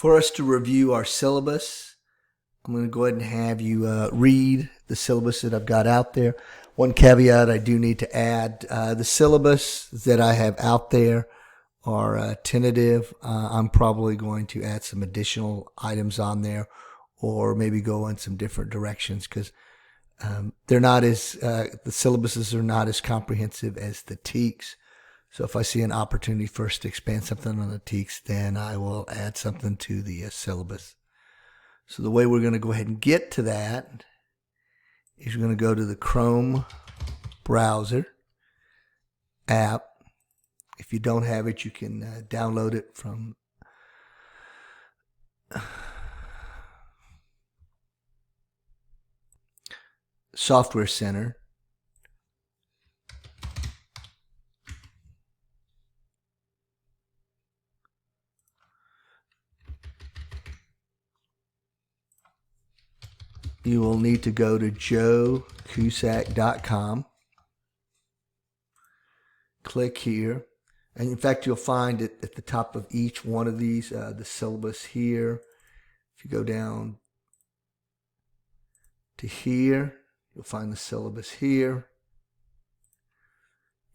For us to review our syllabus, I'm going to go ahead and have you read the syllabus that I've got out there. One caveat I do need to add, the syllabus that I have out there are tentative. I'm probably going to add some additional items on there or maybe go in some different directions because they're not as, the syllabuses are not as comprehensive as the TEKS. So if I see an opportunity for us to expand something on the TEKS, then I will add something to the syllabus. So the way we're going to go ahead and get to that is we're going to go to the Chrome browser app. If you don't have it, you can download it from Software Center. You will need to go to joecusack.com. Click here. And in fact, you'll find it at the top of each one of these, the syllabus here. If you go down to here, you'll find the syllabus here.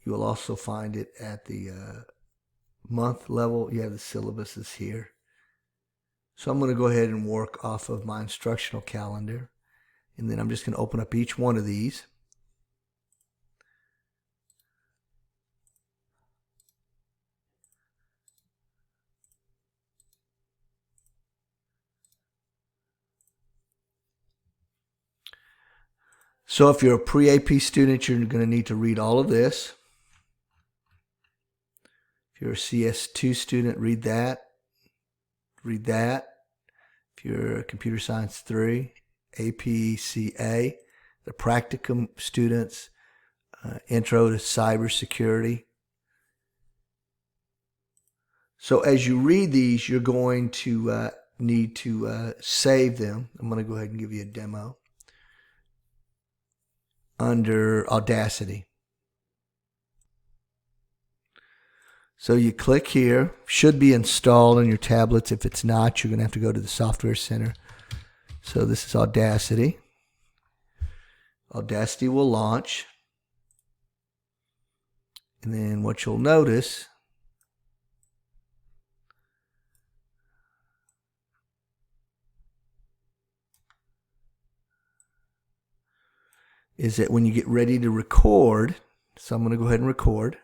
You will also find it at the month level. You have the syllabuses here. So I'm going to go ahead and work off of my instructional calendar. And then I'm just going to open up each one of these. So if you're a pre-AP student, you're going to need to read all of this. If you're a CS2 student, read that. Read that. If you're a Computer Science 3, APCA, the practicum students, Intro to Cybersecurity. So as you read these, you're going to need to save them. I'm going to go ahead and give you a demo under Audacity. So you click here, should be installed on your tablets. If it's not, you're going to have to go to the Software Center. So this is Audacity. Audacity will launch. And then what you'll notice is that when you get ready to record, so I'm going to go ahead and record.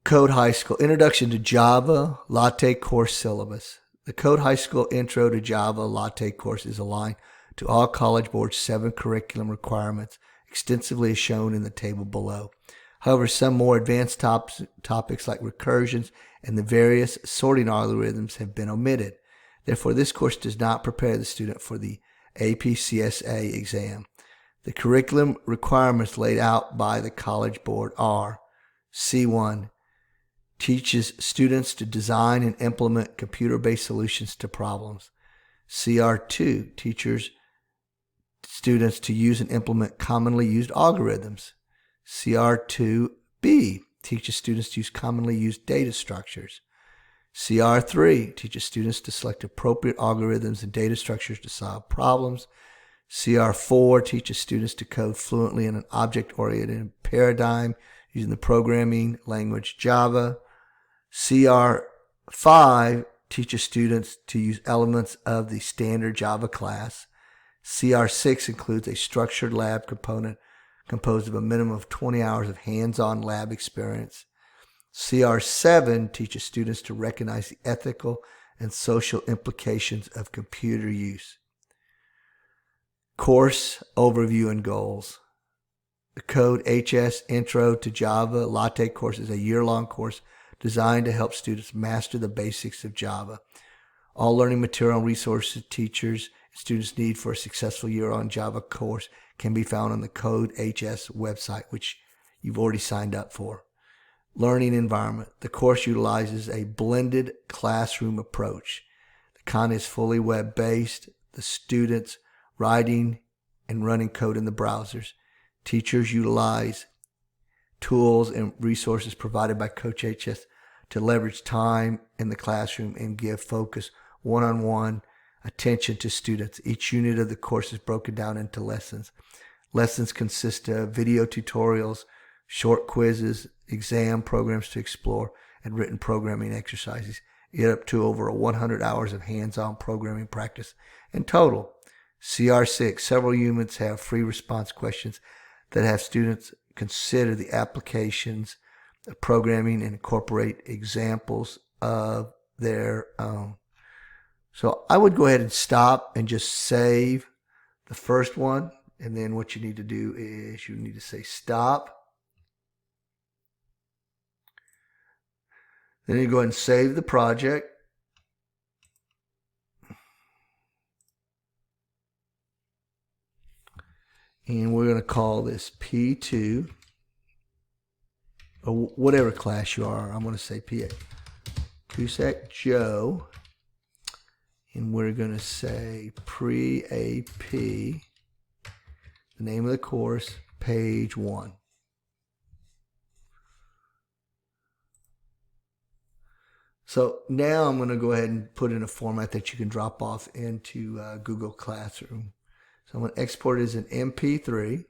Code High School, Introduction to Java, LaTeX course syllabus. The Code High School Intro to Java LaTeX course is aligned to all College Board's 7 curriculum requirements, extensively as shown in the table below. However, some more advanced topics like recursions and the various sorting algorithms have been omitted. Therefore, this course does not prepare the student for the APCSA exam. The curriculum requirements laid out by the College Board are: C1, teaches students to design and implement computer-based solutions to problems. CR2 teaches students to use and implement commonly used algorithms. CR2B teaches students to use commonly used data structures. CR3 teaches students to select appropriate algorithms and data structures to solve problems. CR4 teaches students to code fluently in an object-oriented paradigm using the programming language Java. CR5 teaches students to use elements of the standard Java class. CR6 includes a structured lab component composed of a minimum of 20 hours of hands-on lab experience. CR7 teaches students to recognize the ethical and social implications of computer use. Course overview and goals. The Code HS Intro to Java LaTeX course is a year-long course designed to help students master the basics of Java. All learning material and resources teachers and students need for a successful year-long Java course can be found on the Code HS website, which you've already signed up for. Learning environment. The course utilizes a blended classroom approach. The content is fully web-based. The students writing and running code in the browsers. Teachers utilize tools and resources provided by Coach HS to leverage time in the classroom and give focus one-on-one attention to students. Each unit of the course is broken down into lessons. Lessons consist of video tutorials, short quizzes, exam programs to explore, and written programming exercises. You get up to over 100 hours of hands-on programming practice in total. CR6, several units have free response questions that have students consider the applications of programming and incorporate examples of their own. So I would go ahead and stop and just save the first one. And then what you need to do is you need to say stop. Then you go ahead and save the project. And we're going to call this P2, or whatever class you are. I'm going to say P8. Cusack Joe. And we're going to say pre-AP, the name of the course, page 1. So now I'm going to go ahead and put in a format that you can drop off into Google Classroom. So I'm going to export it as an MP3.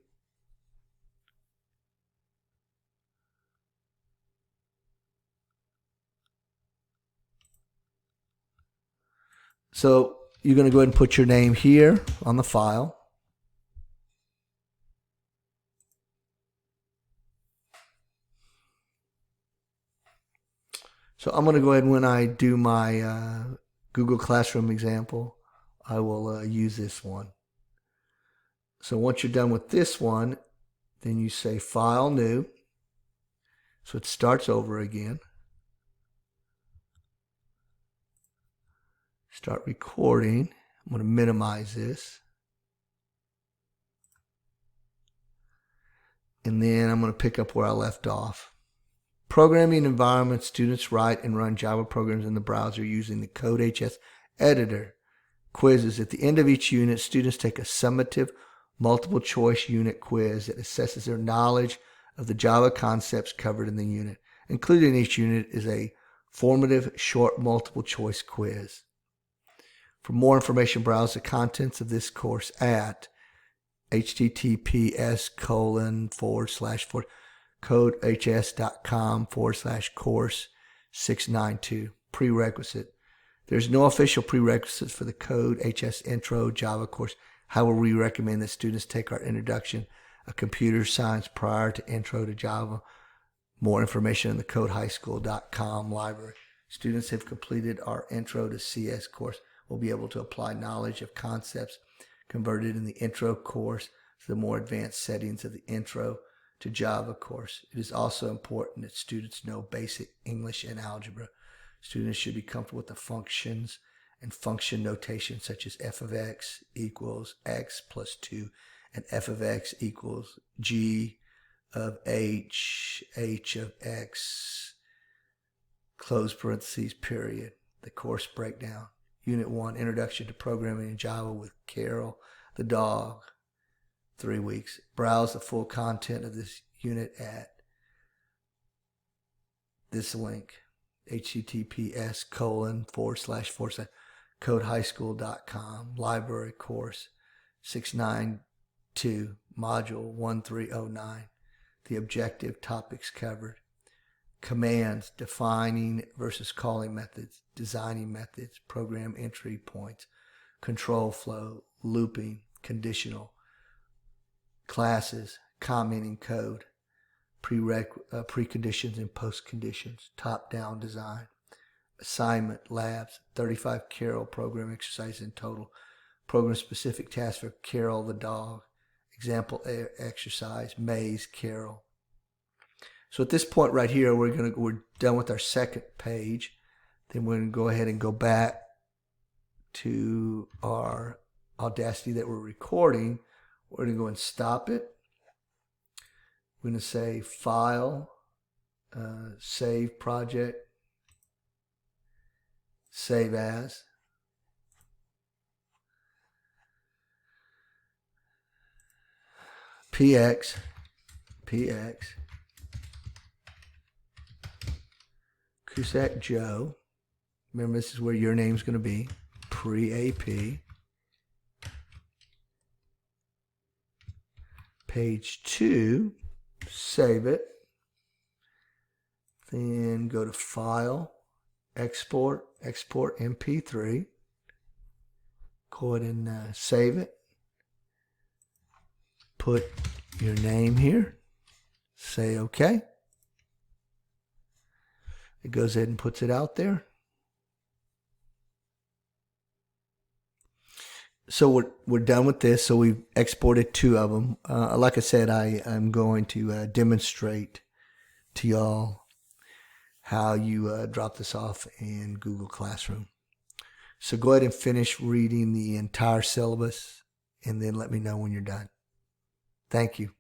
So you're going to go ahead and put your name here on the file. So I'm going to go ahead and when I do my Google Classroom example, I will use this one. So once you're done with this one, then you say File, New. So it starts over again. Start recording. I'm going to minimize this. And then I'm going to pick up where I left off. Programming environment, students write and run Java programs in the browser using the CodeHS editor. Quizzes. At the end of each unit, students take a summative multiple choice unit quiz that assesses their knowledge of the Java concepts covered in the unit. Included in each unit is a formative short multiple choice quiz. For more information, browse the contents of this course at https://codehs.com/course 692. Prerequisite. There's no official prerequisites for the CodeHS Intro Java course. However, we recommend that students take our introduction of computer science prior to Intro to Java. More information in the codehighschool.com library. Students have completed our Intro to CS course will be able to apply knowledge of concepts converted in the Intro course to the more advanced settings of the Intro to Java course. It is also important that students know basic English and algebra. Students should be comfortable with the functions and function notation such as f of x equals x plus 2 and f of x equals g of h of x, close parentheses, period. The course breakdown. Unit 1, Introduction to Programming in Java with Carol the dog, 3 weeks. Browse the full content of this unit at this link, https://codehighschool.com, library course 692, module 1309. The objective topics covered. Commands, defining versus calling methods, designing methods, program entry points, control flow, looping, conditional, classes, commenting code, preconditions and postconditions, top-down design, assignment, labs, 35 Carol program exercises in total, program-specific tasks for Carol the dog, example exercise, maze, Carol. So at this point right here, we're done with our second page. Then we're going to go ahead and go back to our Audacity that we're recording. We're going to go and stop it. We're going to say File, Save Project, Save As. PX, Cusack Joe. Remember, this is where your name's going to be. Pre-AP. Page 2. Save it. Then go to File, Export, Export MP3. Go ahead and save it. Put your name here. Say OK. It goes ahead and puts it out there. So we're done with this. So we've exported 2 of them. Like I said, I'm going to demonstrate to y'all how you drop this off in Google Classroom. So go ahead and finish reading the entire syllabus and then let me know when you're done. Thank you.